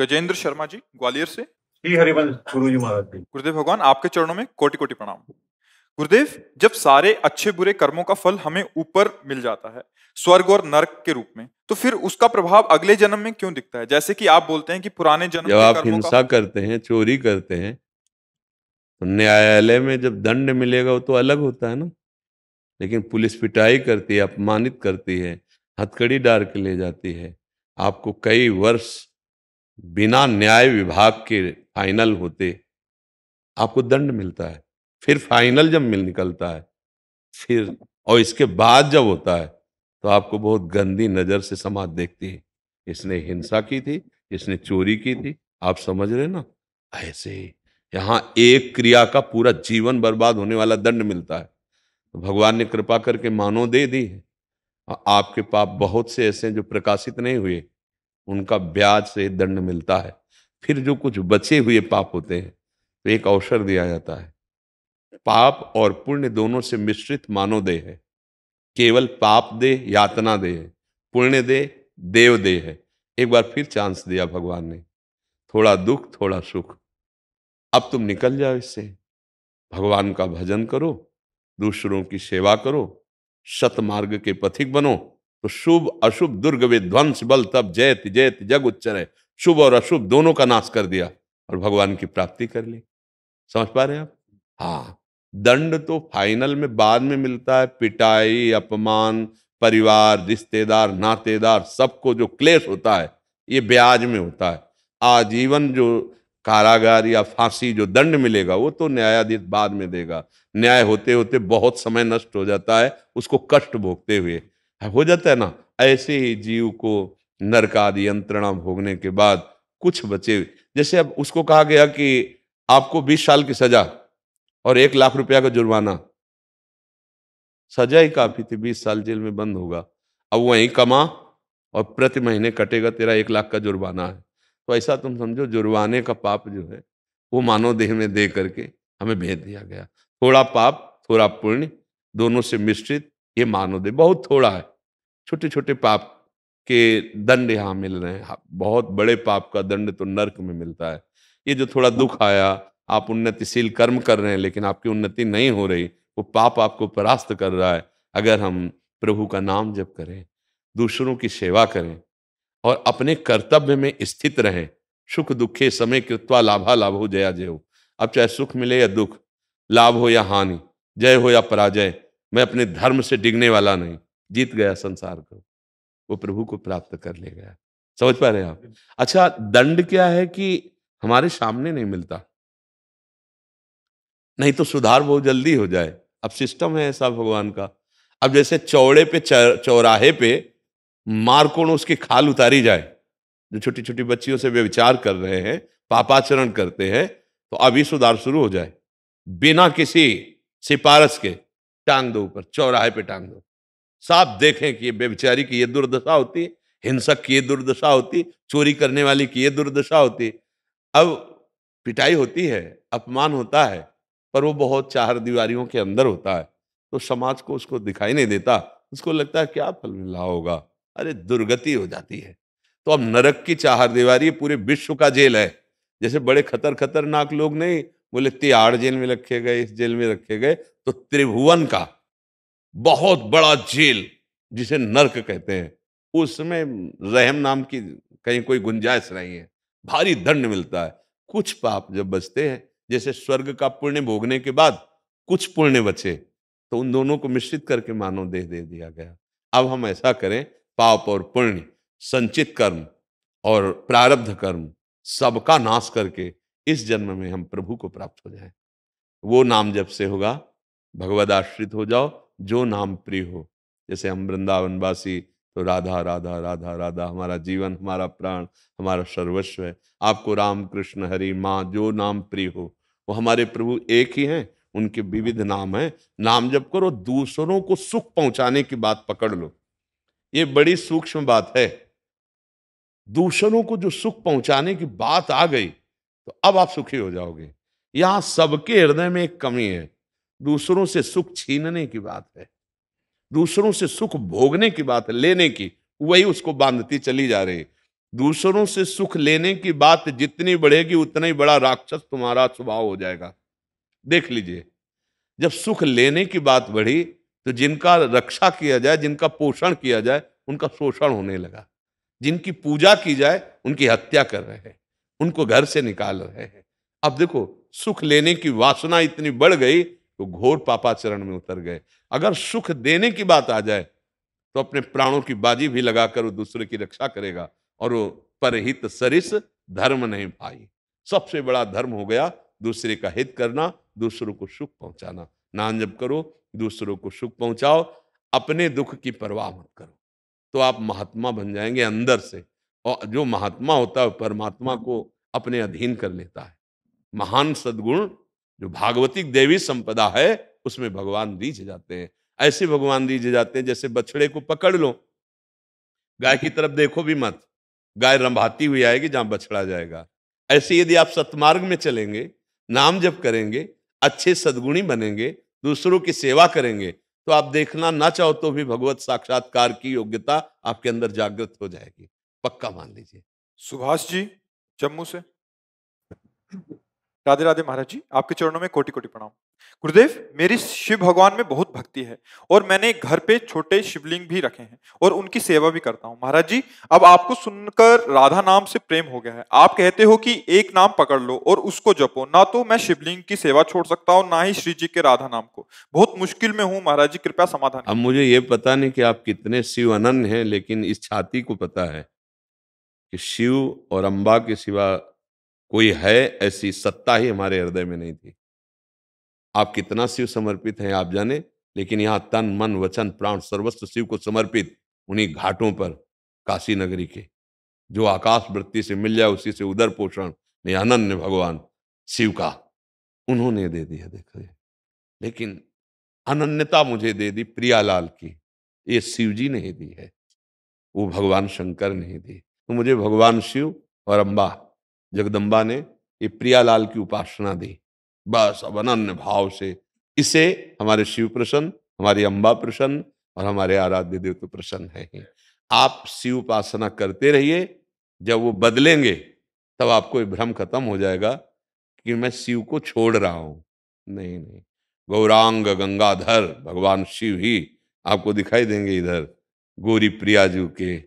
गजेंद्र शर्मा जी, ग्वालियर से। श्री हरिवंश गुरु जी महाराज जी। गुरुदेव भगवान, आपके चरणों में कोटि कोटि प्रणाम। गुरुदेव, जब सारे अच्छे बुरे कर्मों का फल हमें ऊपर मिल जाता है, स्वर्ग और नरक के रूप में, तो फिर उसका प्रभाव अगले जन्म में क्यों दिखता है? जैसे कि आप बोलते हैं कि पुराने जन्म जब के आप कर्मों का हिंसा करते हैं, चोरी करते हैं, तो न्यायालय में जब दंड मिलेगा वो तो अलग होता है ना। लेकिन पुलिस पिटाई करती है, अपमानित करती है, हथकड़ी डाल के ले जाती है, आपको कई वर्ष बिना न्याय विभाग के फाइनल होते आपको दंड मिलता है। फिर फाइनल जब मिल निकलता है, फिर और इसके बाद जब होता है तो आपको बहुत गंदी नजर से समाज देखती है। इसने हिंसा की थी, इसने चोरी की थी, आप समझ रहे ना। ऐसे ही यहाँ एक क्रिया का पूरा जीवन बर्बाद होने वाला दंड मिलता है। तो भगवान ने कृपा करके मानव दे दी है। और आपके पाप बहुत से ऐसे हैं जो प्रकाशित नहीं हुए, उनका ब्याज से दंड मिलता है। फिर जो कुछ बचे हुए पाप होते हैं तो एक अवसर दिया जाता है। पाप और पुण्य दोनों से मिश्रित मानव देह है। केवल पाप दे यातना दे है, पुण्य दे देव दे है। एक बार फिर चांस दिया भगवान ने, थोड़ा दुख थोड़ा सुख, अब तुम निकल जाओ इससे। भगवान का भजन करो, दूसरों की सेवा करो, सतमार्ग के पथिक बनो, तो शुभ अशुभ दुर्ग विध्वंस बल तब जयति जयति जग उच्चर। शुभ और अशुभ दोनों का नाश कर दिया और भगवान की प्राप्ति कर ली। समझ पा रहे हैं आप? हाँ, दंड तो फाइनल में बाद में मिलता है। पिटाई, अपमान, परिवार, रिश्तेदार, नातेदार, सबको जो क्लेश होता है ये ब्याज में होता है। आजीवन जो कारागार या फांसी जो दंड मिलेगा वो तो न्यायाधीश बाद में देगा। न्याय होते होते बहुत समय नष्ट हो जाता है, उसको कष्ट भोगते हुए हो जाता है ना। ऐसे ही जीव को नरक आदि यंत्रणा भोगने के बाद कुछ बचे, जैसे अब उसको कहा गया कि आपको 20 साल की सजा और 1 लाख रुपया का जुर्माना। सजा ही काफी थी, 20 साल जेल में बंद होगा, अब वहीं कमा और प्रति महीने कटेगा तेरा 1 लाख का जुर्माना है। तो ऐसा तुम समझो जुर्माने का पाप जो है वो मानव देह में दे करके हमें भेज दिया गया। थोड़ा पाप थोड़ा पुण्य दोनों से मिश्रित ये मानव देह बहुत थोड़ा है। छोटे छोटे पाप के दंड यहाँ मिल रहे हैं, बहुत बड़े पाप का दंड तो नरक में मिलता है। ये जो थोड़ा दुख आया, आप उन्नतिशील कर्म कर रहे हैं लेकिन आपकी उन्नति नहीं हो रही, वो पाप आपको परास्त कर रहा है। अगर हम प्रभु का नाम जप करें, दूसरों की सेवा करें और अपने कर्तव्य में स्थित रहें, सुख दुखे समय कृत्वा लाभा लाभो जया जय हो। अब चाहे सुख मिले या दुख, लाभ हो या हानि, जय हो या पराजय, मैं अपने धर्म से डिगने वाला नहीं, जीत गया संसार को, वो प्रभु को प्राप्त कर ले गया। समझ पा रहे हैं आप? अच्छा, दंड क्या है कि हमारे सामने नहीं मिलता, नहीं तो सुधार बहुत जल्दी हो जाए। अब सिस्टम है ऐसा भगवान का। अब जैसे चौड़े पे चौराहे पे मारकोण उसकी खाल उतारी जाए, जो छोटी छोटी बच्चियों से व्यभिचार कर रहे हैं, पापाचरण करते हैं, तो अभी सुधार शुरू हो जाए। बिना किसी सिफारिश के टांग दो ऊपर, चौराहे पे टांग दो, साफ देखें कि ये व्यभिचारी की ये दुर्दशा होती, हिंसक की ये दुर्दशा होती, चोरी करने वाली की ये दुर्दशा होती। अब पिटाई होती है, अपमान होता है, पर वो बहुत चार दीवारियों के अंदर होता है, तो समाज को उसको दिखाई नहीं देता। उसको लगता है क्या फल मिला होगा, अरे दुर्गति हो जाती है। तो अब नरक की चार दीवारी पूरे विश्व का जेल है। जैसे बड़े खतरनाक लोग नहीं बोले तिहाड़ जेल में रखे गए, इस जेल में रखे गए, तो त्रिभुवन का बहुत बड़ा जेल जिसे नरक कहते हैं, उसमें रहम नाम की कहीं कोई गुंजाइश नहीं है, भारी दंड मिलता है। कुछ पाप जब बचते हैं, जैसे स्वर्ग का पुण्य भोगने के बाद कुछ पुण्य बचे, तो उन दोनों को मिश्रित करके मानव देह दे दिया गया। अब हम ऐसा करें, पाप और पुण्य, संचित कर्म और प्रारब्ध कर्म सबका नाश करके इस जन्म में हम प्रभु को प्राप्त हो जाएं। वो नाम जब से होगा, भगवद आश्रित हो जाओ, जो नाम प्रिय हो। जैसे हम वृंदावनवासी तो राधा राधा राधा राधा हमारा जीवन, हमारा प्राण, हमारा सर्वस्व है। आपको राम कृष्ण हरि माँ जो नाम प्रिय हो, वो हमारे प्रभु एक ही हैं, उनके विविध नाम हैं। नाम जप करो, दूसरों को सुख पहुंचाने की बात पकड़ लो, ये बड़ी सूक्ष्म बात है। दूसरों को जो सुख पहुंचाने की बात आ गई तो अब आप सुखी हो जाओगे। यहां सबके हृदय में एक कमी है, दूसरों से सुख छीनने की बात है, दूसरों से सुख भोगने की बात है, लेने की, वही उसको बांधती चली जा रही। दूसरों से सुख लेने की बात जितनी बढ़ेगी उतना ही बड़ा राक्षस तुम्हारा स्वभाव हो जाएगा। देख लीजिए, जब सुख लेने की बात बढ़ी तो जिनका रक्षा किया जाए, जिनका पोषण किया जाए, उनका शोषण होने लगा। जिनकी पूजा की जाए उनकी हत्या कर रहे हैं, उनको घर से निकाल रहे हैं। अब देखो, सुख लेने की वासना इतनी बढ़ गई तो घोर पापाचरण में उतर गए। अगर सुख देने की बात आ जाए तो अपने प्राणों की बाजी भी लगाकर वो दूसरे की रक्षा करेगा। और वो परहित सरिस धर्म नहीं भाई। सबसे बड़ा धर्म हो गया दूसरे का हित करना, दूसरों को सुख पहुंचाना। नाम जप करो, दूसरों को सुख पहुंचाओ, अपने दुख की परवाह मत करो, तो आप महात्मा बन जाएंगे अंदर से। और जो महात्मा होता है परमात्मा को अपने अधीन कर लेता है। महान सद्गुण जो भागवतिक देवी संपदा है उसमें भगवान रीझ जाते हैं। ऐसे भगवान रीझ जाते हैं जैसे बछड़े को पकड़ लो, गाय की तरफ देखो भी मत, गाय रंभाती हुई आएगी जहां बछड़ा जाएगा। ऐसे यदि आप सतमार्ग में चलेंगे, नाम जप करेंगे, अच्छे सद्गुणी बनेंगे, दूसरों की सेवा करेंगे, तो आप देखना ना चाहो तो भी भगवत साक्षात्कार की योग्यता आपके अंदर जागृत हो जाएगी। पक्का मान लीजिए। सुभाष जी जम्मू से। राधे राधे महाराज जी, आपके चरणों में कोटि कोटि प्रणाम। गुरुदेव, मेरी शिव भगवान में बहुत भक्ति है और मैंने घर पे छोटे शिवलिंग भी रखे हैं और उनकी सेवा भी करता हूँ। महाराज जी, अब आपको सुनकर राधा नाम से प्रेम हो गया है। आप कहते हो कि एक नाम पकड़ लो और उसको जपो, ना तो मैं शिवलिंग की सेवा छोड़ सकता हूँ ना ही श्री जी के राधा नाम को। बहुत मुश्किल में हूँ महाराज जी, कृपया समाधान। अब मुझे ये पता नहीं कि आप कितने शिव अनन्य हैं, लेकिन इस छाती को पता है कि शिव और अम्बा के सिवा कोई है ऐसी सत्ता ही हमारे हृदय में नहीं थी। आप कितना शिव समर्पित हैं आप जाने, लेकिन यहाँ तन मन वचन प्राण सर्वस्व शिव को समर्पित उन्हीं घाटों पर काशी नगरी के, जो आकाश वृत्ति से मिल जाए उसी से उदर पोषण ने अनन्य भगवान शिव का उन्होंने दे दिया। देखो, लेकिन अनन्यता मुझे दे दी प्रियालाल की, ये शिव जी ने ही दी है, वो भगवान शंकर ने ही दी। तो मुझे भगवान शिव और अम्बा जगदम्बा ने ये प्रियालाल की उपासना दी। बस अब अनन्य भाव से इसे हमारे शिव प्रसन्न, हमारी अम्बा प्रसन्न और हमारे आराध्य देव तो प्रसन्न है ही। आप शिव उपासना करते रहिए, जब वो बदलेंगे तब आपको ये भ्रम खत्म हो जाएगा कि मैं शिव को छोड़ रहा हूं। नहीं नहीं, गौरांग गंगाधर भगवान शिव ही आपको दिखाई देंगे। इधर गोरी प्रियाजू के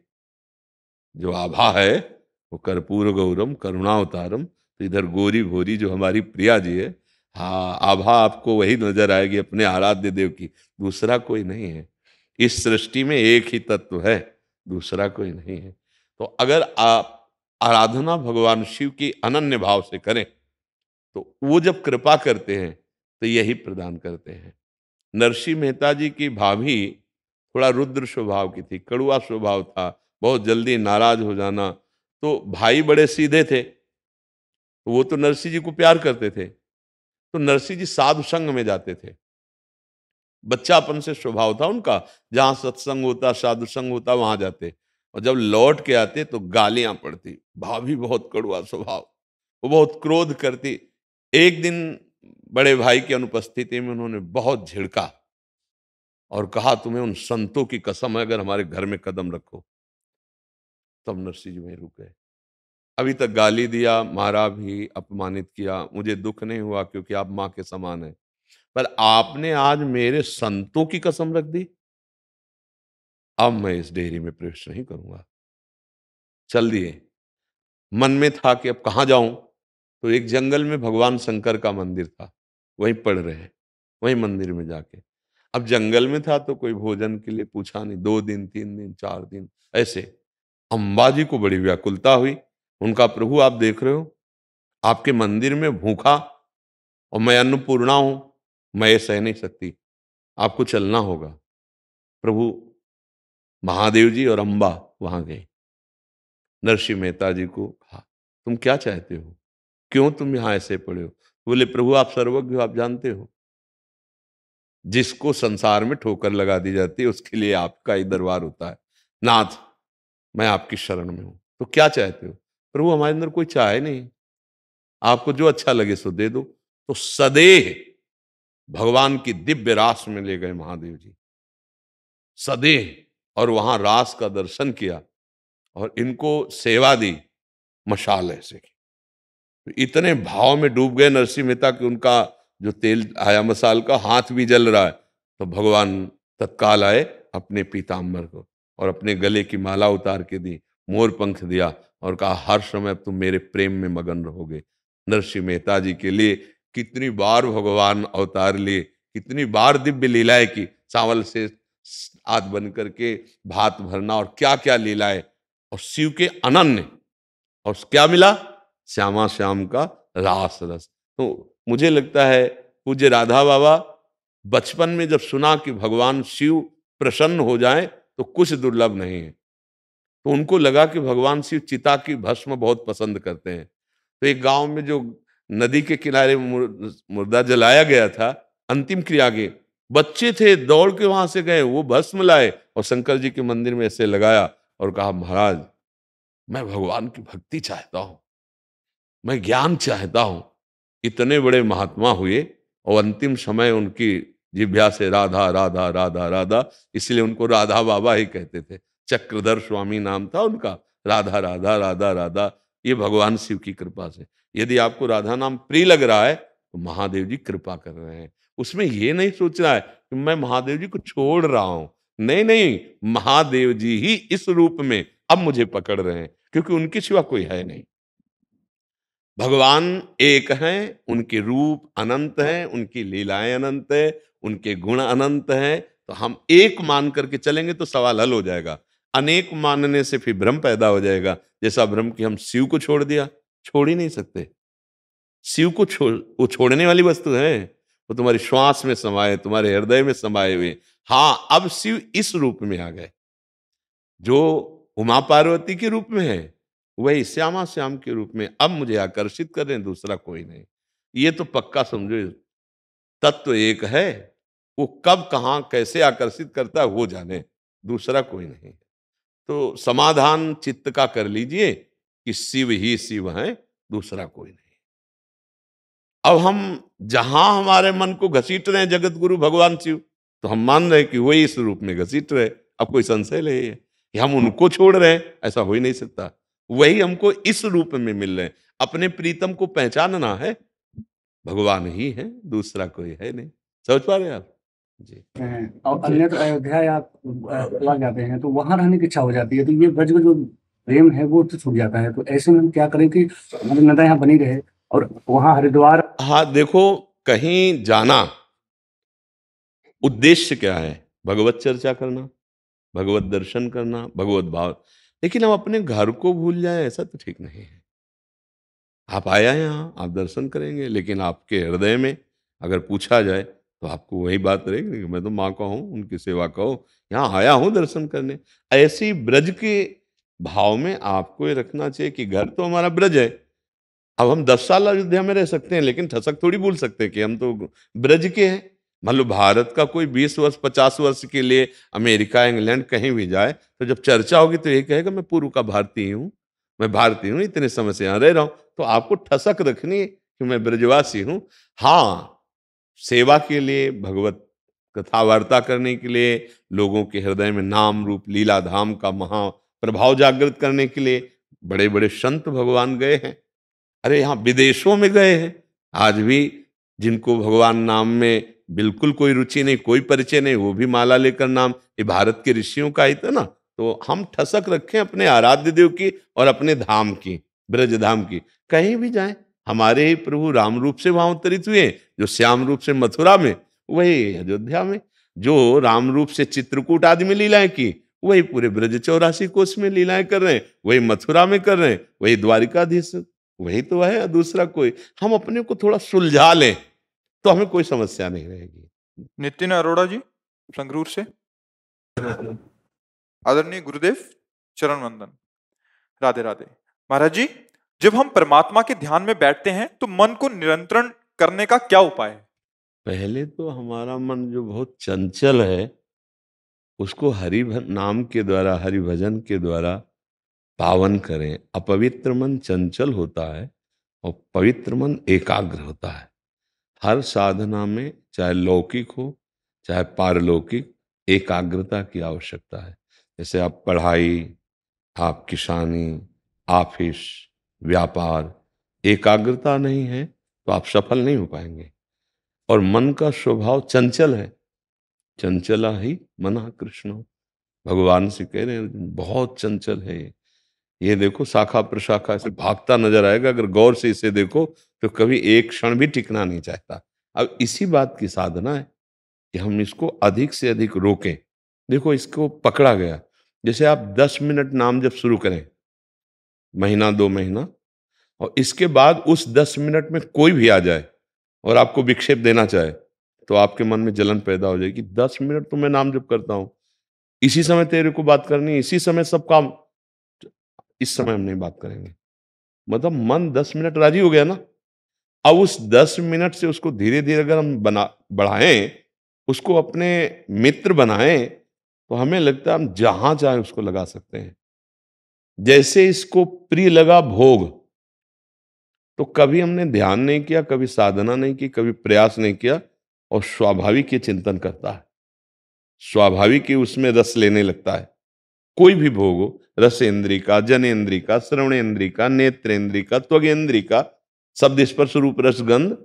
जो आभा है वो कर्पूर गौरम करुणावतारम, तो इधर गोरी भोरी जो हमारी प्रिया जी है, हाँ, आभा आपको वही नजर आएगी अपने आराध्य देव की, दूसरा कोई नहीं है। इस सृष्टि में एक ही तत्व है, दूसरा कोई नहीं है। तो अगर आप आराधना भगवान शिव की अनन्य भाव से करें तो वो जब कृपा करते हैं तो यही प्रदान करते हैं। नरसिंह मेहता जी की भाभी थोड़ा रुद्र स्वभाव की थी, कड़ुआ स्वभाव था, बहुत जल्दी नाराज हो जाना। तो भाई बड़े सीधे थे, तो वो तो नरसिंह जी को प्यार करते थे, तो नरसिंह जी साधु संग में जाते थे। बच्चापन से स्वभाव था उनका, जहां सत्संग होता साधु संग होता वहां जाते, और जब लौट के आते तो गालियां पड़ती। भाभी बहुत कड़ुआ स्वभाव, वो बहुत क्रोध करती। एक दिन बड़े भाई की अनुपस्थिति में उन्होंने बहुत झिड़का और कहा, तुम्हें उन संतों की कसम है अगर हमारे घर में कदम रखो। तब नरसिंह जी वहीं रुक गए। अभी तक गाली दिया, मारा भी, अपमानित किया, मुझे दुख नहीं हुआ क्योंकि आप माँ के समान हैं, पर आपने आज मेरे संतों की कसम रख दी, अब मैं इस डेयरी में प्रवेश नहीं करूंगा। चल दिए। मन में था कि अब कहाँ जाऊं, तो एक जंगल में भगवान शंकर का मंदिर था, वहीं पढ़ रहे हैं, वहीं मंदिर में जाके। अब जंगल में था तो कोई भोजन के लिए पूछा नहीं, 2 दिन 3 दिन 4 दिन ऐसे। अम्बा जी को बड़ी व्याकुलता हुई, उनका प्रभु आप देख रहे हो आपके मंदिर में भूखा, और मैं अन्नपूर्णा हूं, मैं ये सह नहीं सकती, आपको चलना होगा। प्रभु महादेव जी और अम्बा वहां गए। नरसिंह मेहता जी को कहा, तुम क्या चाहते हो, क्यों तुम यहां ऐसे पड़े हो? बोले, प्रभु आप सर्वज्ञ हो, आप जानते हो जिसको संसार में ठोकर लगा दी जाती है उसके लिए आपका ही दरबार होता है। नाथ, मैं आपकी शरण में हूं, तो क्या चाहते हो? प्रभु हमारे अंदर कोई चाहे नहीं, आपको जो अच्छा लगे सो दे दो। तो सदेह भगवान की दिव्य रास में ले गए महादेव जी, सदेह, और वहां रास का दर्शन किया। और इनको सेवा दी मशाल ऐसे की। तो इतने भाव में डूब गए नरसिंह मेहता कि उनका जो तेल आया मसाल का हाथ भी जल रहा है। तो भगवान तत्काल आए अपने पीताम्बर को और अपने गले की माला उतार के दी, मोर पंख दिया और कहा हर समय अब तुम मेरे प्रेम में मगन रहोगे। नरसिंह मेहता जी के लिए कितनी बार भगवान अवतार लिए, कितनी बार दिव्य लीलाएं की, चावल से हाथ बन करके भात भरना और क्या क्या लीलाएं, और शिव के अनन्य। और क्या मिला? श्यामा श्याम का रास रस। तो मुझे लगता है पूज्य राधा बाबा बचपन में जब सुना कि भगवान शिव प्रसन्न हो जाए तो कुछ दुर्लभ नहीं है, तो उनको लगा कि भगवान शिव चिता की भस्म बहुत पसंद करते हैं। तो एक गांव में जो नदी के किनारे मुर्दा जलाया गया था, अंतिम क्रिया के बच्चे थे, दौड़ के वहां से गए, वो भस्म लाए और शंकर जी के मंदिर में ऐसे लगाया और कहा महाराज मैं भगवान की भक्ति चाहता हूं, मैं ज्ञान चाहता हूं। इतने बड़े महात्मा हुए और अंतिम समय उनकी जिह्वा से राधा राधा राधा राधा, इसलिए उनको राधा बाबा ही कहते थे। चक्रधर स्वामी नाम था उनका। राधा राधा राधा राधा, ये भगवान शिव की कृपा से। यदि आपको राधा नाम प्रिय लग रहा है तो महादेव जी कृपा कर रहे हैं। उसमें ये नहीं सोचना है कि मैं महादेव जी को छोड़ रहा हूं। नहीं नहीं, महादेव जी ही इस रूप में अब मुझे पकड़ रहे हैं, क्योंकि उनके सिवा कोई है नहीं। भगवान एक हैं, उनके रूप अनंत हैं, उनकी लीलाएं अनंत है, उनके गुण अनंत हैं। तो हम एक मान करके चलेंगे तो सवाल हल हो जाएगा। अनेक मानने से फिर भ्रम पैदा हो जाएगा। जैसा भ्रम कि हम शिव को छोड़ दिया, छोड़ ही नहीं सकते। शिव को वो छोड़ने वाली वस्तु है। वो तुम्हारी श्वास में समाये, तुम्हारे हृदय में समाये हुए। हाँ, अब शिव इस रूप में आ गए जो उमा पार्वती के रूप में है, वही श्यामा श्याम के रूप में अब मुझे आकर्षित कर रहे हैं, दूसरा कोई नहीं। ये तो पक्का समझो, तत्व एक है, वो कब कहां कैसे आकर्षित करता है वो जाने, दूसरा कोई नहीं। तो समाधान चित्त का कर लीजिए कि शिव ही शिव है, दूसरा कोई नहीं। अब हम जहां हमारे मन को घसीट रहे हैं जगत गुरु भगवान शिव, तो हम मान रहे हैं कि वही इस रूप में घसीट रहे। अब कोई संशय नहीं है कि हम उनको छोड़ रहे हैं, ऐसा हो ही नहीं सकता। वही हमको इस रूप में मिल रहे हैं। अपने प्रीतम को पहचानना है, भगवान ही है, दूसरा कोई है नहीं। समझ पा रहे हैं आप जी? और अन्यत्र अयोध्या आप चला जाते हैं तो वहां रहने की इच्छा हो जाती है, तो ये ब्रज का जो प्रेम है वो तो छूट जाता है। तो ऐसे में हम क्या करें कि हमारी नदा यहाँ बनी रहे और वहाँ हरिद्वार। हाँ देखो, कहीं जाना उद्देश्य क्या है? भगवत चर्चा करना, भगवत दर्शन करना, भगवत भाव। लेकिन हम अपने घर को भूल जाए, ऐसा तो ठीक नहीं है। आप आया यहाँ, आप दर्शन करेंगे, लेकिन आपके हृदय में अगर पूछा जाए तो आपको वही बात रहेगी कि मैं तो माँ का हूँ, उनकी सेवा कहो, यहाँ आया हूँ दर्शन करने। ऐसी ब्रज के भाव में आपको ये रखना चाहिए कि घर तो हमारा ब्रज है। अब हम 10 साल अयोध्या में रह सकते हैं, लेकिन ठसक थोड़ी भूल सकते हैं कि हम तो ब्रज के हैं। मान लो भारत का कोई 20 वर्ष 50 वर्ष के लिए अमेरिका इंग्लैंड कहीं भी जाए, तो जब चर्चा होगी तो ये कहेगा मैं पूर्व का भारतीय हूँ, मैं भारतीय हूँ, इतने समय से यहाँ रह रहा हूँ। तो आपको ठसक रखनी है कि मैं ब्रजवासी हूँ। हाँ, सेवा के लिए, भगवत कथा वार्ता करने के लिए, लोगों के हृदय में नाम रूप लीला धाम का महा प्रभाव जागृत करने के लिए बड़े बड़े संत भगवान गए हैं। अरे यहाँ विदेशों में गए हैं, आज भी जिनको भगवान नाम में बिल्कुल कोई रुचि नहीं, कोई परिचय नहीं, वो भी माला लेकर नाम, ये भारत के ऋषियों का ही था ना। तो हम ठसक रखें अपने आराध्य देव की और अपने धाम की, ब्रज धाम की। कहीं भी जाएं, हमारे ही प्रभु राम रूप से वहां अवतरित हुए, जो श्याम रूप से मथुरा में, वही अयोध्या में। जो राम रूप से चित्रकूट आदि में लीलाएं की, वही पूरे ब्रज 84 कोस में लीलाएं कर रहे हैं, वही मथुरा में कर रहे हैं, वही द्वारिकाधीश, वही तो है, दूसरा कोई। हम अपने को थोड़ा सुलझा लें तो हमें कोई समस्या नहीं रहेगी। नितिन अरोड़ा जी संगरूर से। आदरणीय गुरुदेव, चरण वंदन, राधे राधे। महाराज जी, जब हम परमात्मा के ध्यान में बैठते हैं तो मन को नियंत्रण करने का क्या उपाय है? पहले तो हमारा मन जो बहुत चंचल है, उसको हरि नाम के द्वारा, हरि भजन के द्वारा पावन करें। अपवित्र मन चंचल होता है और पवित्र मन एकाग्र होता है। हर साधना में, चाहे लौकिक हो चाहे पारलौकिक, एकाग्रता की आवश्यकता है। जैसे आप पढ़ाई, आप किसानी, ऑफिस, व्यापार, एकाग्रता नहीं है तो आप सफल नहीं हो पाएंगे। और मन का स्वभाव चंचल है, चंचला ही मनः कृष्ण। भगवान से कह रहे हैं अर्जुन, बहुत चंचल है ये देखो शाखा प्रशाखा से भागता नजर आएगा, अगर गौर से इसे देखो तो कभी एक क्षण भी टिकना नहीं चाहता। अब इसी बात की साधना है कि हम इसको अधिक से अधिक रोकें। देखो इसको पकड़ा गया, जैसे आप 10 मिनट नाम जब शुरू करें, महीना 2 महीना, और इसके बाद उस 10 मिनट में कोई भी आ जाए और आपको विक्षेप देना चाहे तो आपके मन में जलन पैदा हो जाएगी। 10 मिनट तो मैं नाम जप करता हूं, इसी समय तेरे को बात करनी है, इसी समय सब काम, इस समय हम नहीं बात करेंगे। मतलब मन 10 मिनट राजी हो गया ना। अब उस 10 मिनट से उसको धीरे धीरे अगर हम बना बढ़ाएं, उसको अपने मित्र बनाएं, तो हमें लगता है हम जहां चाहे उसको लगा सकते हैं। जैसे इसको प्रिय लगा भोग, तो कभी हमने ध्यान नहीं किया, कभी साधना नहीं की, कभी प्रयास नहीं किया, और स्वाभाविक ये चिंतन करता है, स्वाभाविक ही उसमें रस लेने लगता है। कोई भी भोग हो, रसेंद्री का, जनेन्द्री का, श्रवणेन्द्री का, नेत्रेंद्री का, त्वगेन्द्री का, शब्द स्पर्श रूप रसगंध,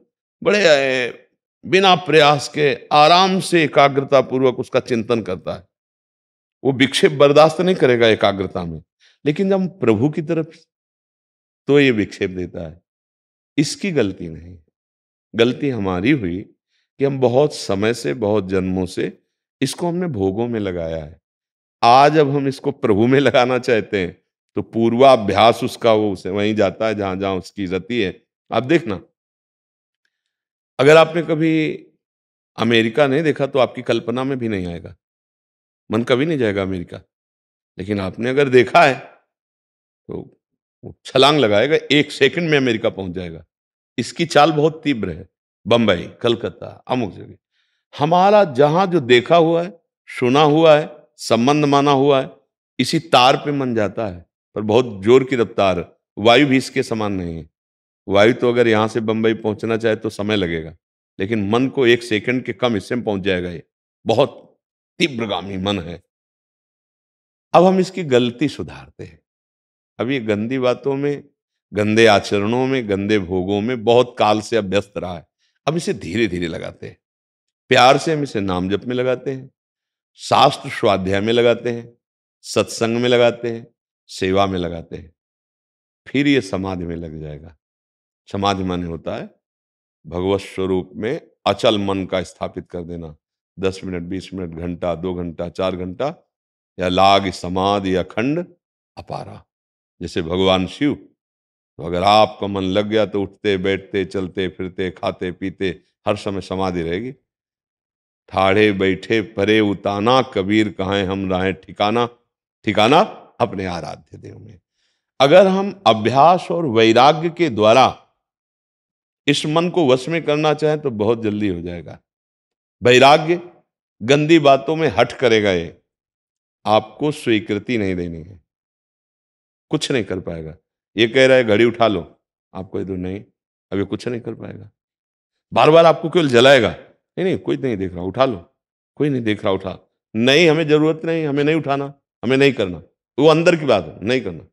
बड़े बिना प्रयास के आराम से एकाग्रता पूर्वक उसका चिंतन करता है। वो विक्षेप बर्दाश्त नहीं करेगा एकाग्रता में, लेकिन जब हम प्रभु की तरफ, तो ये विक्षेप देता है। इसकी गलती नहीं, गलती हमारी हुई कि हम बहुत समय से, बहुत जन्मों से इसको हमने भोगों में लगाया है। आज अब हम इसको प्रभु में लगाना चाहते हैं, तो पूर्वाभ्यास उसका वो उसे वहीं जाता है जहां जहां उसकी रति है। आप देखना, अगर आपने कभी अमेरिका नहीं देखा तो आपकी कल्पना में भी नहीं आएगा, मन कभी नहीं जाएगा अमेरिका। लेकिन आपने अगर देखा है तो वो छलांग लगाएगा, 1 सेकंड में अमेरिका पहुंच जाएगा। इसकी चाल बहुत तीव्र है। बंबई, कलकत्ता, अमुक जगह, हमारा जहां जो देखा हुआ है, सुना हुआ है, संबंध माना हुआ है, इसी तार पे मन जाता है। पर बहुत जोर की रफ्तार, वायु भी इसके समान नहीं है। वायु तो अगर यहां से बंबई पहुंचना चाहे तो समय लगेगा, लेकिन मन को 1 सेकंड के कम हिस्से में पहुंच जाएगा। ये बहुत तीव्रगामी मन है। अब हम इसकी गलती सुधारते हैं। अब ये गंदी बातों में, गंदे आचरणों में, गंदे भोगों में बहुत काल से अभ्यस्त रहा है। अब इसे धीरे धीरे लगाते हैं। प्यार से हम इसे नाम जप में लगाते हैं, शास्त्र स्वाध्याय में लगाते हैं, सत्संग में लगाते हैं, सेवा में लगाते हैं। फिर ये समाधि में लग जाएगा। समाधि माने होता है भगवत स्वरूप में अचल मन का स्थापित कर देना। 10 मिनट, 20 मिनट, घंटा, 2 घंटा, 4 घंटा, या लाग समाधि अखंड अपारा। जैसे भगवान शिव, तो अगर आपका मन लग गया तो उठते बैठते, चलते फिरते, खाते पीते, हर समय समाधि रहेगी। ठाढ़े बैठे परे उताना, कबीर कहाँ हम राहें ठिकाना, ठिकाना अपने आराध्य देव में। अगर हम अभ्यास और वैराग्य के द्वारा इस मन को वश में करना चाहें तो बहुत जल्दी हो जाएगा। वैराग्य गंदी बातों में हट करेगा, ये आपको स्वीकृति नहीं देनी है, कुछ नहीं कर पाएगा। ये कह रहा है घड़ी उठा लो, आपको इधर नहीं, अभी कुछ नहीं कर पाएगा। बार बार आपको केवल जलाएगा, नहीं नहीं कोई नहीं देख रहा, उठा लो, कोई नहीं देख रहा, उठा, नहीं हमें जरूरत नहीं, हमें नहीं उठाना, हमें नहीं करना। वो अंदर की बात है, नहीं करना।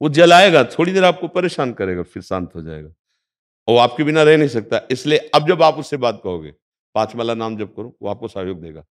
वो जलाएगा, थोड़ी देर आपको परेशान करेगा, फिर शांत हो जाएगा। वो आपके बिना रह नहीं सकता। इसलिए अब जब आप उससे बात कहोगे 5 माला नाम जप करो, वो आपको सहयोग देगा,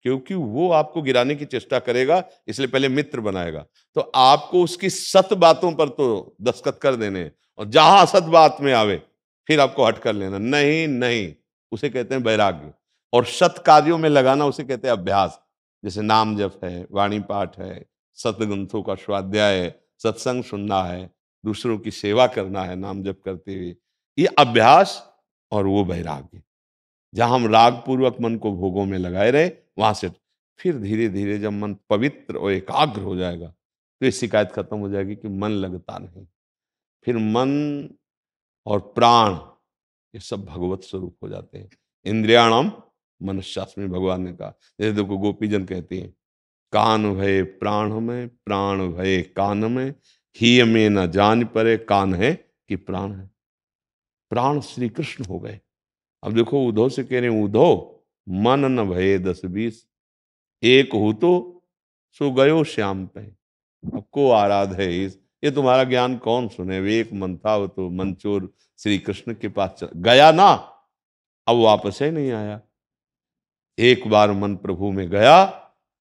क्योंकि वो आपको गिराने की चेष्टा करेगा, इसलिए पहले मित्र बनाएगा। तो आपको उसकी सत बातों पर तो दस्तखत कर देने हैं, और जहां असत बात में आवे फिर आपको हट कर लेना। नहीं नहीं, उसे कहते हैं वैराग्य। और सत कार्यों में लगाना उसे कहते हैं अभ्यास। जैसे नाम जप है, वाणी पाठ है, सतग्रंथों का स्वाध्याय है, सत्संग सुनना है, दूसरों की सेवा करना है नाम जप करते हुए, ये अभ्यास और वो वैराग्य। जहां हम राग पूर्वक मन को भोगों में लगाए रहे, वहां से फिर धीरे धीरे जब मन पवित्र और एकाग्र हो जाएगा तो ये शिकायत खत्म हो जाएगी कि मन लगता नहीं। फिर मन और प्राण ये सब भगवत स्वरूप हो जाते हैं। इंद्रियाणाम मनश्चास्मि में भगवान ने कहा। जैसे देखो गोपीजन कहती हैं, कान भय प्राण में, प्राण भय कान में, ही में न जान परे कान है कि प्राण है। प्राण श्री कृष्ण हो गए। अब देखो उद्धव से कह रहे हैं, उद्धव मन न भये 10-20, एक हो तो सो गयो श्याम पे। अब को आराध है इस, ये तुम्हारा ज्ञान कौन सुने। विवेक मन था वो तो मंचोर श्री कृष्ण के पास गया ना, अब वापस ही नहीं आया। एक बार मन प्रभु में गया,